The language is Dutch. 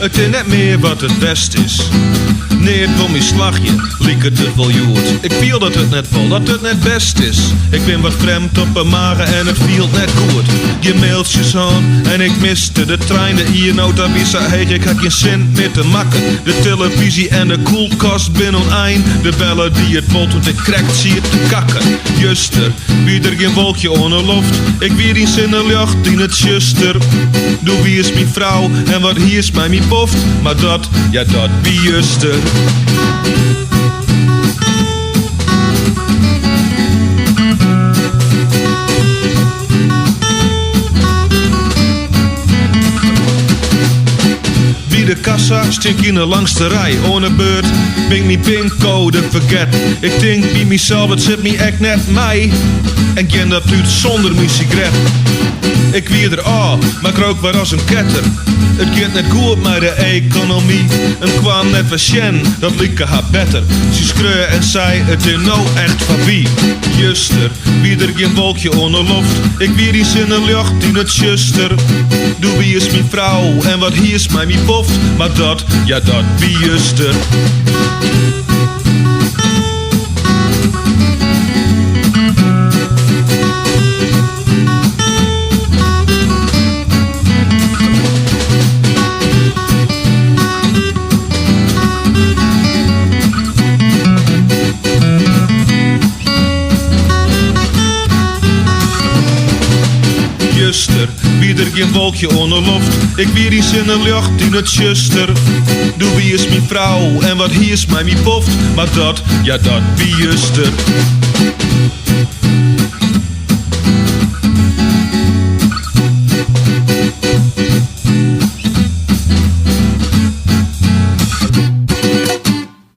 Het is net meer wat het best is. Nee, het wil mijn slagje, liek het wel joert. Ik viel dat het net vol, dat het net best is. Ik ben wat vreemd op een magen en het viel net goed. Je mailtjes aan en ik miste de trein. De hier nota visa heeg, ik had geen cent meer te makken. De televisie en de koelkast binnen oneind. De bellen die het volt, want ik krekt zie het te kakken. Juster, wie er geen wolkje onder loft. Ik weer eens in de lucht in het juster. Doe wie is mijn vrouw en wat hier is mij mijn boft. Maar dat, ja dat wie juster. Wie de kassa stink in de langste rij. Ohne beurt ben ik mijn pincode verget. Ik denk bij mezelf, het zit me echt net mij. En ken dat uit zonder mijn sigaret. Ik wie er maar ik rook maar als een ketter. Het gaat net goed met de economie. En kwam net wat sjen, dat lieke haar beter. Ze schreeuwen en zei, het is nou echt van wie. Juster, wie er geen wolkje onder loft. Ik wie die in de lucht in het juster. Doe wie is mijn vrouw en wat hier is mij mijn boft. Maar dat, ja dat wie juster. Wie er geen wolkje onder loft. Ik wie die in de lucht in het juster. Doe wie is mijn vrouw en wat hier is mij mijn boft. Maar dat, ja dat wie juster.